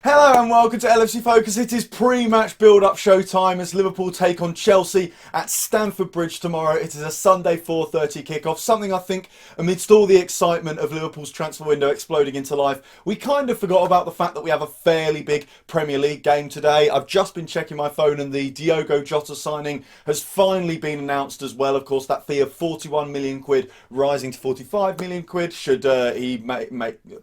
Hello and welcome to LFC Focus. It is pre-match build-up showtime as Liverpool take on Chelsea at Stamford Bridge tomorrow. It is a Sunday 4:30 kickoff, something I think amidst all the excitement of Liverpool's transfer window exploding into life, we kind of forgot about the fact that we have a fairly big Premier League game today. I've just been checking my phone and the THIAGO Jota signing has finally been announced as well. Of course, that fee of 41 million quid rising to 45 million quid should he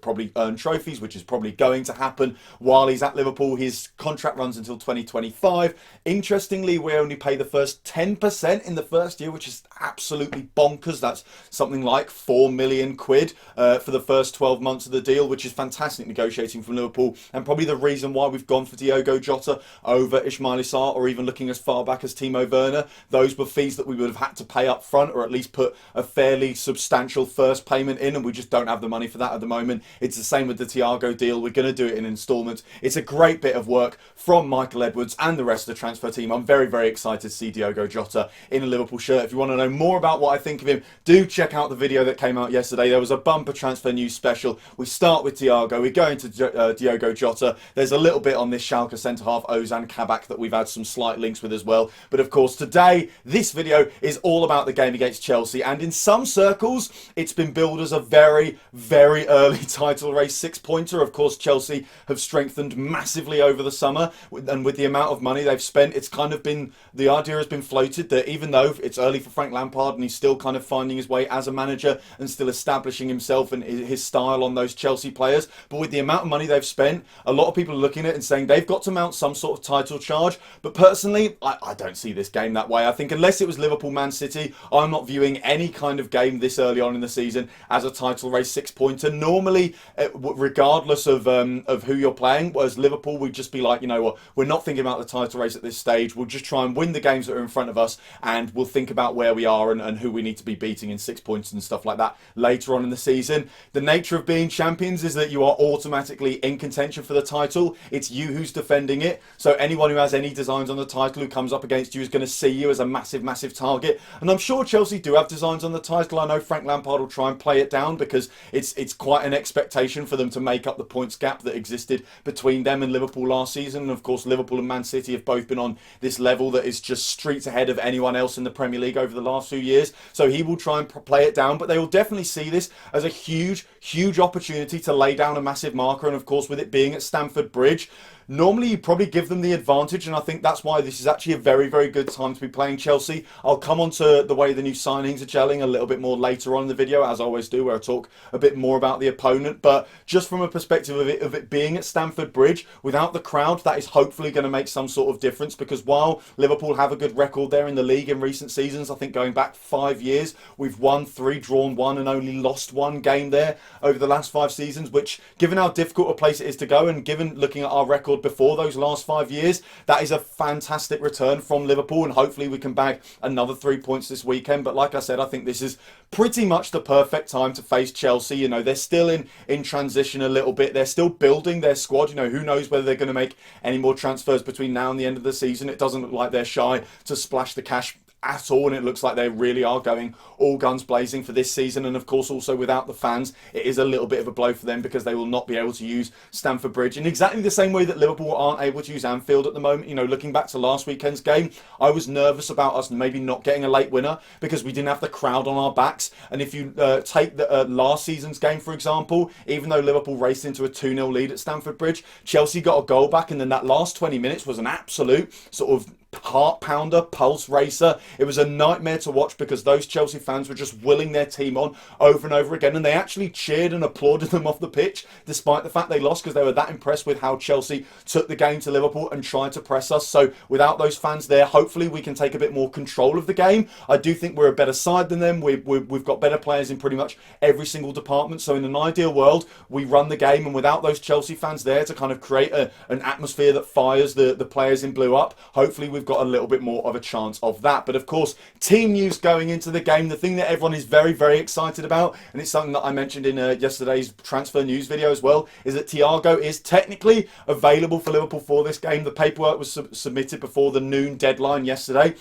probably earn trophies, which is probably going to happen. While he's at Liverpool, his contract runs until 2025. Interestingly, we only pay the first 10% in the first year, which is absolutely bonkers. That's something like 4 million quid for the first 12 months of the deal, which is fantastic negotiating from Liverpool, and probably the reason why we've gone for THIAGO Jota over Ismail Sarr, or even looking as far back as Timo Werner. Those were fees that we would have had to pay up front, or at least put a fairly substantial first payment in, and we just don't have the money for that at the moment. It's the same with the THIAGO deal. We're going to do it in instalments. It's a great bit of work from Michael Edwards and the rest of the transfer team. I'm very, very excited to see THIAGO Jota in a Liverpool shirt. If you want to know more about what I think of him, do check out the video that came out yesterday. There was a bumper transfer news special. We start with THIAGO. We go into THIAGO Jota. There's a little bit on this Schalke centre-half, Ozan Kabak, that we've had some slight links with as well. But of course, today, this video is all about the game against Chelsea. And in some circles, it's been billed as a very, very early title race six-pointer. Of course, Chelsea have strengthened massively over the summer, and with the amount of money they've spent, it's kind of been, the idea has been floated that even though it's early for Frank Lampard and he's still kind of finding his way as a manager and still establishing himself and his style on those Chelsea players, but with the amount of money they've spent, a lot of people are looking at it and saying they've got to mount some sort of title charge. But personally, I don't see this game that way. I think unless it was Liverpool Man City, I'm not viewing any kind of game this early on in the season as a title race six-pointer. Normally, regardless of who you're playing, whereas Liverpool, we'd just be like, you know what, we're not thinking about the title race at this stage. We'll just try and win the games that are in front of us, and we'll think about where we are and who we need to be beating in 6 points and stuff like that later on in the season. The nature of being champions is that you are automatically in contention for the title. It's you who's defending it. So anyone who has any designs on the title who comes up against you is going to see you as a massive, massive target. And I'm sure Chelsea do have designs on the title. I know Frank Lampard will try and play it down because it's quite an expectation for them to make up the points gap that existed between them and Liverpool last season. And of course, Liverpool and Man City have both been on this level that is just streets ahead of anyone else in the Premier League over the last few years. So he will try and play it down, but they will definitely see this as a huge, huge opportunity to lay down a massive marker. And of course, with it being at Stamford Bridge, normally you probably give them the advantage, and I think that's why this is actually a very, very good time to be playing Chelsea. I'll come on to the way the new signings are gelling a little bit more later on in the video, as I always do, where I talk a bit more about the opponent. But just from a perspective of it being at Stamford Bridge, without the crowd, that is hopefully going to make some sort of difference, because while Liverpool have a good record there in the league in recent seasons, I think going back 5 years, we've won 3, drawn 1, and only lost 1 game there over the last 5 seasons, which, given how difficult a place it is to go, and given looking at our record before those last 5 years, that is a fantastic return from Liverpool, and hopefully we can bag another 3 points this weekend. But like I said, I think this is pretty much the perfect time to face Chelsea. You know, they're still in transition a little bit. They're still building their squad. You know, who knows whether they're going to make any more transfers between now and the end of the season. It doesn't look like they're shy to splash the cash at all, and it looks like they really are going all guns blazing for this season. And of course, also without the fans, it is a little bit of a blow for them, because they will not be able to use Stamford Bridge in exactly the same way that Liverpool aren't able to use Anfield at the moment. You know, looking back to last weekend's game, I was nervous about us maybe not getting a late winner because we didn't have the crowd on our backs. And if you take the last season's game, for example, even though Liverpool raced into a 2-0 lead at Stamford Bridge, Chelsea got a goal back, and then that last 20 minutes was an absolute sort of heart pounder, pulse racer. It was a nightmare to watch because those Chelsea fans were just willing their team on over and over again, and they actually cheered and applauded them off the pitch despite the fact they lost, because they were that impressed with how Chelsea took the game to Liverpool and tried to press us. So without those fans there, hopefully we can take a bit more control of the game. I do think we're a better side than them. We've got better players in pretty much every single department. So in an ideal world, we run the game, and without those Chelsea fans there to kind of create an atmosphere that fires the players in blue up, hopefully we've got a little bit more of a chance of that. But of course, team news going into the game, the thing that everyone is very, very excited about, and it's something that I mentioned in yesterday's transfer news video as well, is that THIAGO is technically available for Liverpool for this game. The paperwork was submitted before the noon deadline yesterday.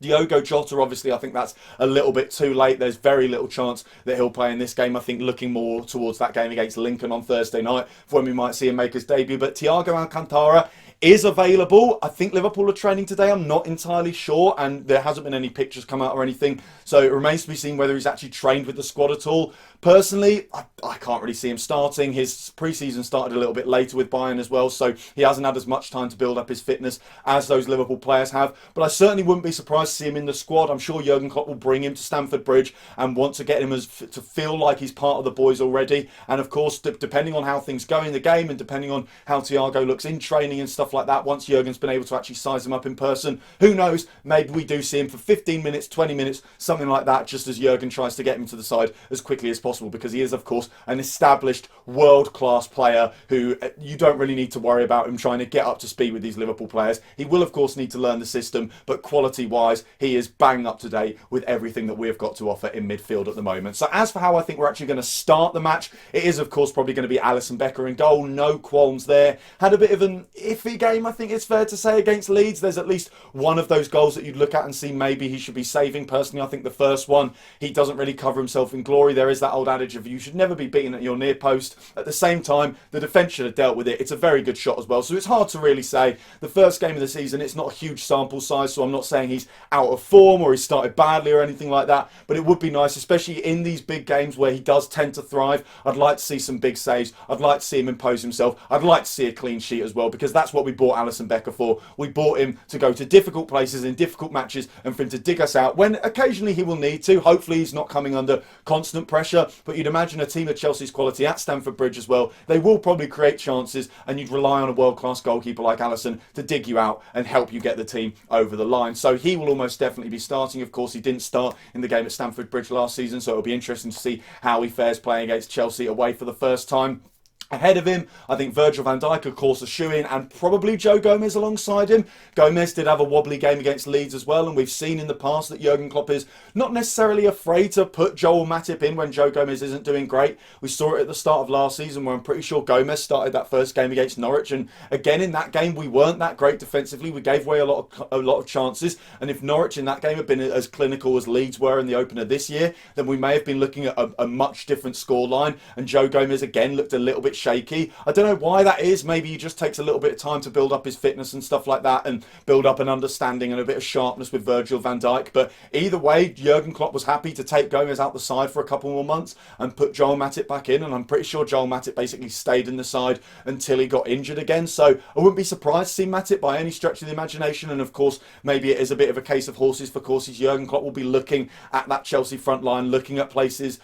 Diogo Jota, obviously, I think that's a little bit too late. There's very little chance that he'll play in this game. I think looking more towards that game against Lincoln on Thursday night for when we might see him make his debut. But Thiago Alcantara is available. I think Liverpool are training today. I'm not entirely sure, and there hasn't been any pictures come out or anything. So it remains to be seen whether he's actually trained with the squad at all. Personally, I can't really see him starting. His pre-season started a little bit later with Bayern as well, so he hasn't had as much time to build up his fitness as those Liverpool players have. But I certainly wouldn't be surprised to see him in the squad. I'm sure Jurgen Klopp will bring him to Stamford Bridge and want to get him to feel like he's part of the boys already. And of course, depending on how things go in the game and depending on how Thiago looks in training and stuff like that, once Jurgen's been able to actually size him up in person, who knows, maybe we do see him for 15 minutes, 20 minutes, something like that, just as Jurgen tries to get him to the side as quickly as possible, because he is, of course, an established world-class player who you don't really need to worry about him trying to get up to speed with these Liverpool players. He will, of course, need to learn the system, but quality-wise, he is bang up to date with everything that we've got to offer in midfield at the moment. So as for how I think we're actually going to start the match, it is, of course, probably going to be Alisson Becker in goal. No qualms there. Had a bit of an iffy game, I think it's fair to say, against Leeds. There's at least one of those goals that you'd look at and see maybe he should be saving. Personally, I think the first one, he doesn't really cover himself in glory. There is that old adage of you should never be beaten at your near post. At the same time, the defence should have dealt with it. It's a very good shot as well, so it's hard to really say. The first game of the season, it's not a huge sample size, so I'm not saying he's out of form or he started badly or anything like that, but it would be nice, especially in these big games where he does tend to thrive. I'd like to see some big saves. I'd like to see him impose himself. I'd like to see a clean sheet as well, because that's what we bought Alisson Becker for. We bought him to go to difficult places in difficult matches and for him to dig us out when occasionally he will need to. Hopefully he's not coming under constant pressure, but you'd imagine a team of Chelsea's quality at Stamford Bridge as well, they will probably create chances, and you'd rely on a world-class goalkeeper like Alisson to dig you out and help you get the team over the line. So he will almost definitely be starting. Of course, he didn't start in the game at Stamford Bridge last season, so it'll be interesting to see how he fares playing against Chelsea away for the first time. Ahead of him, I think Virgil van Dijk, of course, a shoe-in, and probably Joe Gomez alongside him. Gomez did have a wobbly game against Leeds as well, and we've seen in the past that Jurgen Klopp is not necessarily afraid to put Joel Matip in when Joe Gomez isn't doing great. We saw it at the start of last season where I'm pretty sure Gomez started that first game against Norwich, and again in that game we weren't that great defensively. We gave away a lot of chances, and if Norwich in that game had been as clinical as Leeds were in the opener this year, then we may have been looking at a much different scoreline, and Joe Gomez again looked a little bit shaky. I don't know why that is. Maybe he just takes a little bit of time to build up his fitness and stuff like that, and build up an understanding and a bit of sharpness with Virgil van Dijk. But either way, Jurgen Klopp was happy to take Gomez out the side for a couple more months and put Joel Matip back in, and I'm pretty sure Joel Matip basically stayed in the side until he got injured again. So I wouldn't be surprised to see Matip by any stretch of the imagination, and of course maybe it is a bit of a case of horses for courses. Jurgen Klopp will be looking at that Chelsea front line, looking at players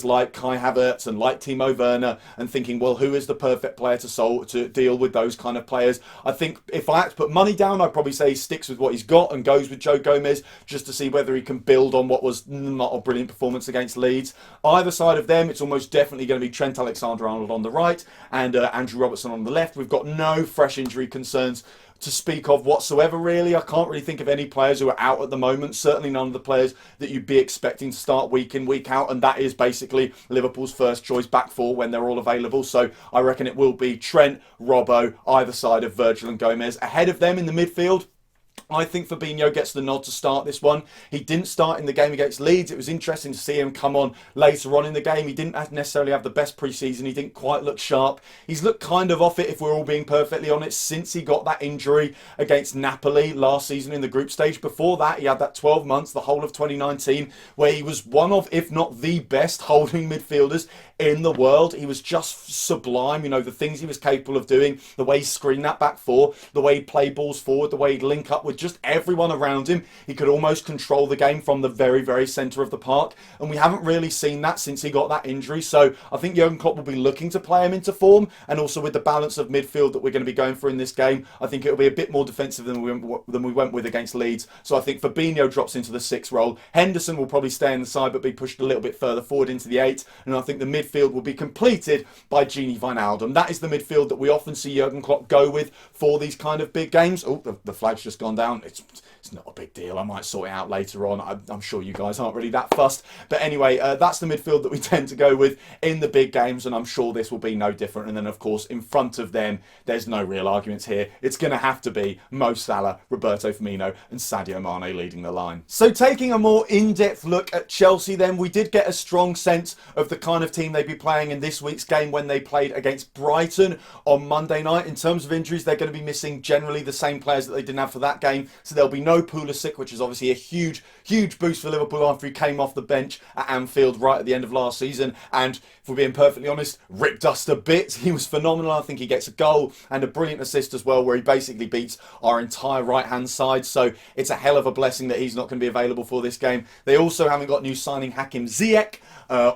like Kai Havertz and like Timo Werner, and thinking, well, who is the perfect player to deal with those kind of players? I think if I had to put money down, I'd probably say he sticks with what he's got and goes with Joe Gomez, just to see whether he can build on what was not a brilliant performance against Leeds. Either side of them, it's almost definitely going to be Trent Alexander-Arnold on the right and Andrew Robertson on the left. We've got no fresh injury concerns to speak of whatsoever, really. I can't really think of any players who are out at the moment, certainly none of the players that you'd be expecting to start week in, week out, and that is basically Liverpool's first choice back four when they're all available. So I reckon it will be Trent, Robbo, either side of Virgil and Gomez. Ahead of them in the midfield, I think Fabinho gets the nod to start this one. He didn't start in the game against Leeds. It was interesting to see him come on later on in the game. He didn't necessarily have the best pre-season. He didn't quite look sharp. He's looked kind of off it, if we're all being perfectly honest, since he got that injury against Napoli last season in the group stage. Before that, he had that 12 months, the whole of 2019, where he was one of, if not the best holding midfielders in the world. He was just sublime. You know, the things he was capable of doing, the way he screened that back four, the way he'd play balls forward, the way he'd link up with just everyone around him. He could almost control the game from the very, very centre of the park, and we haven't really seen that since he got that injury. So I think Jurgen Klopp will be looking to play him into form, and also with the balance of midfield that we're going to be going for in this game, I think it'll be a bit more defensive than we went with against Leeds. So I think Fabinho drops into the 6 role. Henderson will probably stay in the side but be pushed a little bit further forward into the 8, and I think the midfield will be completed by Gini Wijnaldum. That is the midfield that we often see Jurgen Klopp go with for these kind of big games. Oh, the flag's just gone down. down. It's not a big deal. I might sort it out later on. I'm sure you guys aren't really that fussed. But anyway, that's the midfield that we tend to go with in the big games, and I'm sure this will be no different. And then, of course, in front of them, there's no real arguments here. It's going to have to be Mo Salah, Roberto Firmino, and Sadio Mane leading the line. So taking a more in-depth look at Chelsea then, we did get a strong sense of the kind of team they'd be playing in this week's game when they played against Brighton on Monday night. In terms of injuries, they're going to be missing generally the same players that they didn't have for that game. So there'll be no Pulisic, which is obviously a huge boost for Liverpool after he came off the bench at Anfield right at the end of last season. And if we're being perfectly honest, ripped us to bits. He was phenomenal. I think he gets a goal and a brilliant assist as well, where he basically beats our entire right-hand side. So it's a hell of a blessing that he's not going to be available for this game. They also haven't got new signing Hakim Ziyech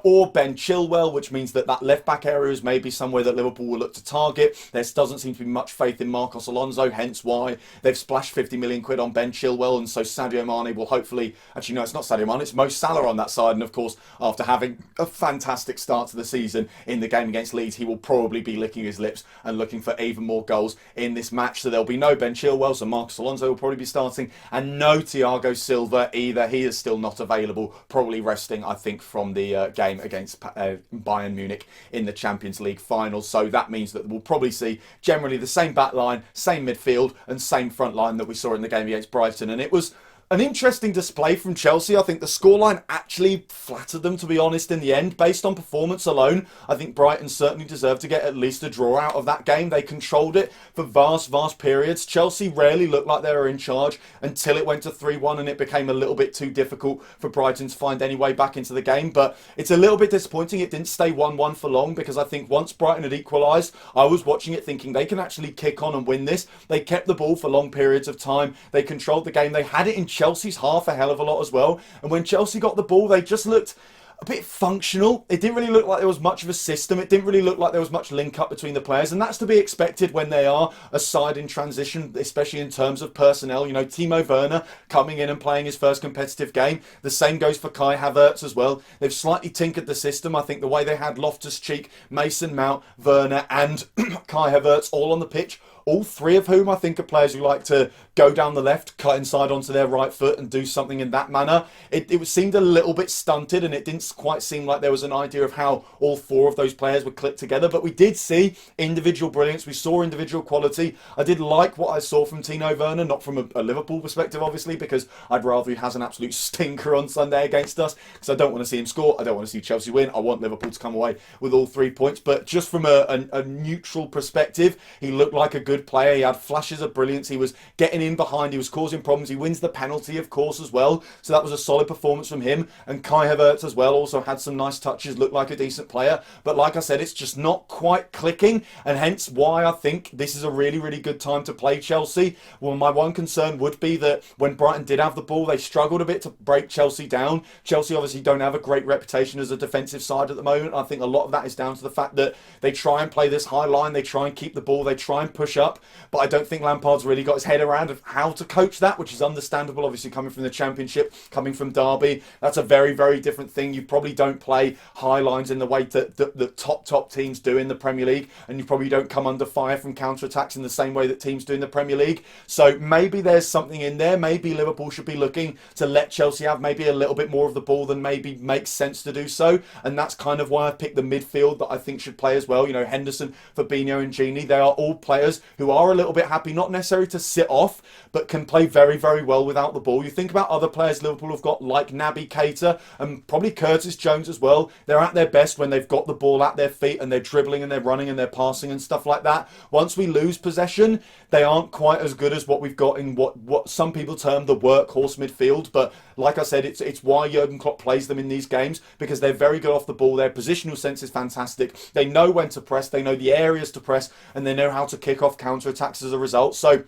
or Ben Chilwell, which means that left-back area is maybe somewhere that Liverpool will look to target. There doesn't seem to be much faith in Marcos Alonso, hence why they've splashed 50 million quid on Ben Chilwell, and so Sadio Mane will hopefully... Actually, no, it's not Sadio Mane, it's Mo Salah on that side, and of course, after having a fantastic start to the season in the game against Leeds, he will probably be licking his lips and looking for even more goals in this match. So there'll be no Ben Chilwell, so Marcos Alonso will probably be starting, and no Thiago Silva either. He is still not available, probably resting, I think, from the game against Bayern Munich in the Champions League final. So that means that we'll probably see generally the same back line, same midfield, and same front line that we saw in the game against Brighton. And it was an interesting display from Chelsea. I think the scoreline actually flattered them, to be honest, in the end. Based on performance alone, I think Brighton certainly deserved to get at least a draw out of that game. They controlled it for vast periods. Chelsea rarely looked like they were in charge until it went to 3-1 and it became a little bit too difficult for Brighton to find any way back into the game. But it's a little bit disappointing it didn't stay 1-1 for long, because I think once Brighton had equalised, I was watching it thinking they can actually kick on and win this. They kept the ball for long periods of time. They controlled the game. They had it in Chelsea's half a hell of a lot as well. And when Chelsea got the ball, they just looked a bit functional. It didn't really look like there was much of a system. It didn't really look like there was much link up between the players, and that's to be expected when they are a side in transition, especially in terms of personnel. You know, Timo Werner coming in and playing his first competitive game. The same goes for Kai Havertz as well. They've slightly tinkered the system. I think the way they had Loftus-Cheek, Mason Mount, Werner and Kai Havertz all on the pitch, all three of whom I think are players who like to go down the left, cut inside onto their right foot and do something in that manner. It seemed a little bit stunted, and it didn't quite seem like there was an idea of how all four of those players would click together. But we did see individual brilliance. We saw individual quality. I did like what I saw from Timo Werner, not from a Liverpool perspective, obviously, because I'd rather he has an absolute stinker on Sunday against us, because I don't want to see him score. I don't want to see Chelsea win. I want Liverpool to come away with all 3 points. But just from a neutral perspective, he looked like a good player. He had flashes of brilliance. He was getting in behind. He was causing problems. He wins the penalty, of course, as well. So that was a solid performance from him. And Kai Havertz as well also had some nice touches, looked like a decent player. But like I said, it's just not quite clicking, and hence why I think this is a really good time to play Chelsea. Well, my one concern would be that when Brighton did have the ball, they struggled a bit to break Chelsea down. Chelsea obviously don't have a great reputation as a defensive side at the moment. I think a lot of that is down to the fact that they try and play this high line, they try and keep the ball, they try and push up. But I don't think Lampard's really got his head around of how to coach that, which is understandable, obviously coming from the Championship, coming from Derby. That's a very different thing. You probably don't play high lines in the way that the top teams do in the Premier League, and you probably don't come under fire from counter-attacks in the same way that teams do in the Premier League. So maybe there's something in there. Maybe Liverpool should be looking to let Chelsea have maybe a little bit more of the ball than maybe makes sense to do so, and that's kind of why I picked the midfield that I think should play as well. You know, Henderson, Fabinho and Gini, they are all players who are a little bit happy, not necessarily to sit off, but can play very well without the ball. You think about other players Liverpool have got, like Naby Keita and probably Curtis Jones as well. They're at their best when they've got the ball at their feet and they're dribbling and they're running and they're passing and stuff like that. Once we lose possession, they aren't quite as good as what we've got in what some people term the workhorse midfield. But like I said, it's why Jurgen Klopp plays them in these games, because they're very good off the ball. Their positional sense is fantastic. They know when to press, they know the areas to press, and they know how to kick off counter-attacks as a result. So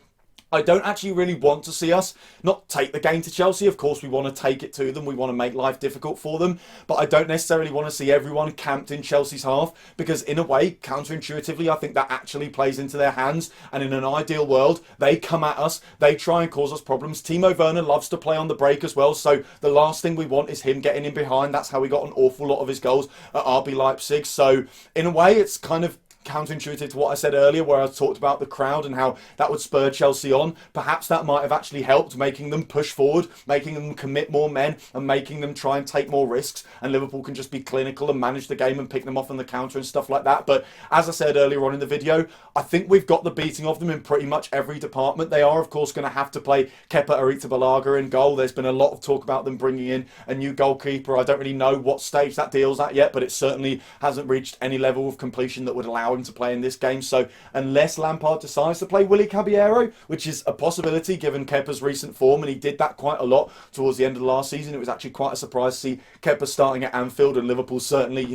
I don't actually really want to see us not take the game to Chelsea. Of course, we want to take it to them. We want to make life difficult for them. But I don't necessarily want to see everyone camped in Chelsea's half, because in a way, counterintuitively, I think that actually plays into their hands. And in an ideal world, they come at us. They try and cause us problems. Timo Werner loves to play on the break as well. So the last thing we want is him getting in behind. That's how we got an awful lot of his goals at RB Leipzig. So in a way, it's kind of counterintuitive to what I said earlier, where I talked about the crowd and how that would spur Chelsea on. Perhaps that might have actually helped, making them push forward, making them commit more men, and making them try and take more risks. And Liverpool can just be clinical and manage the game and pick them off on the counter and stuff like that. But as I said earlier on in the video, I think we've got the beating of them in pretty much every department. They are, of course, going to have to play Kepa Arrizabalaga in goal. There's been a lot of talk about them bringing in a new goalkeeper. I don't really know what stage that deal's at yet, but it certainly hasn't reached any level of completion that would allow him to play in this game. So unless Lampard decides to play Willy Caballero, which is a possibility given Kepa's recent form, and he did that quite a lot towards the end of the last season, it was actually quite a surprise to see Kepa starting at Anfield, and Liverpool certainly,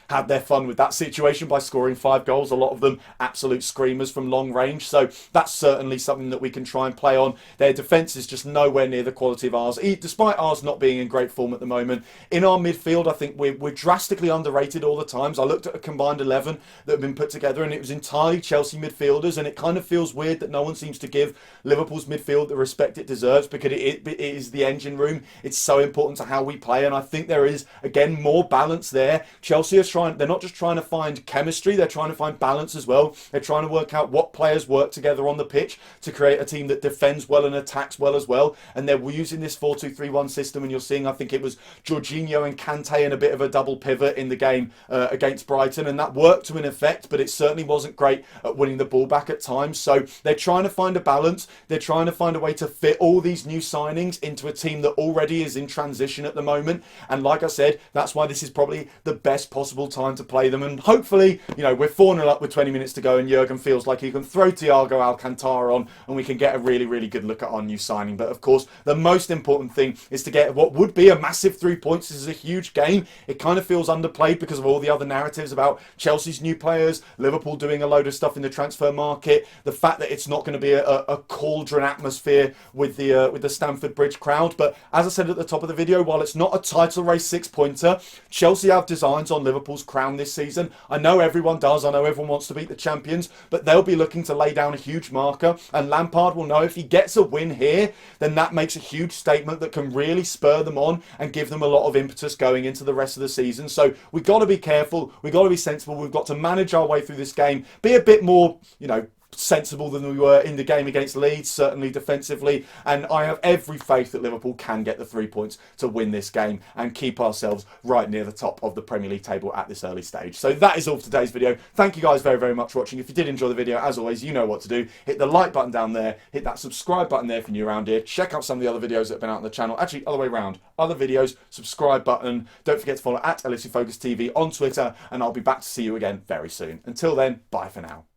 had their fun with that situation by scoring 5 goals, a lot of them absolute screamers from long range. So that's certainly something that we can try and play on. Their defence is just nowhere near the quality of ours, despite ours not being in great form at the moment. In our midfield, I think we're drastically underrated all the times. I looked at a combined 11 that have been put together, and it was entirely Chelsea midfielders, and it kind of feels weird that no one seems to give Liverpool's midfield the respect it deserves, because it is the engine room. It's so important to how we play, and I think there is, again, more balance there. Chelsea are they're not just trying to find chemistry, they're trying to find balance as well. They're trying to work out what players work together on the pitch to create a team that defends well and attacks well as well. And they're using this 4-2-3-1 system, and you're seeing, I think it was Jorginho and Kante in a bit of a double pivot in the game against Brighton, and that worked to an effect, but it certainly wasn't great at winning the ball back at times. So they're trying to find a balance. They're trying to find a way to fit all these new signings into a team that already is in transition at the moment. And like I said, that's why this is probably the best possible time to play them. And hopefully, we're 4-0 up with 20 minutes to go, and Jurgen feels like he can throw Thiago Alcantara on, and we can get a really, really good look at our new signing. But of course, the most important thing is to get what would be a massive 3 points. This is a huge game. It kind of feels underplayed because of all the other narratives about Chelsea's new players, Liverpool doing a load of stuff in the transfer market, the fact that it's not going to be a cauldron atmosphere with the Stamford Bridge crowd. But as I said at the top of the video, while it's not a title race 6-pointer, Chelsea have designs on Liverpool's crown this season. I know everyone does. I know everyone wants to beat the champions, but they'll be looking to lay down a huge marker, and Lampard will know if he gets a win here, then that makes a huge statement that can really spur them on and give them a lot of impetus going into the rest of the season. So we've got to be careful. We've got to be sensible. We've got to manage our way through this game, be a bit more, sensible than we were in the game against Leeds, certainly defensively, and I have every faith that Liverpool can get the 3 points to win this game and keep ourselves right near the top of the Premier League table at this early stage. So that is all for today's video. Thank you guys very, very much for watching. If you did enjoy the video, as always, you know what to do. Hit the like button down there, hit that subscribe button there if you're new around here. Check out some of the other videos that have been out on the channel. Actually, other way around. Other videos, subscribe button. Don't forget to follow at LFC Focus TV on Twitter, and I'll be back to see you again very soon. Until then, bye for now.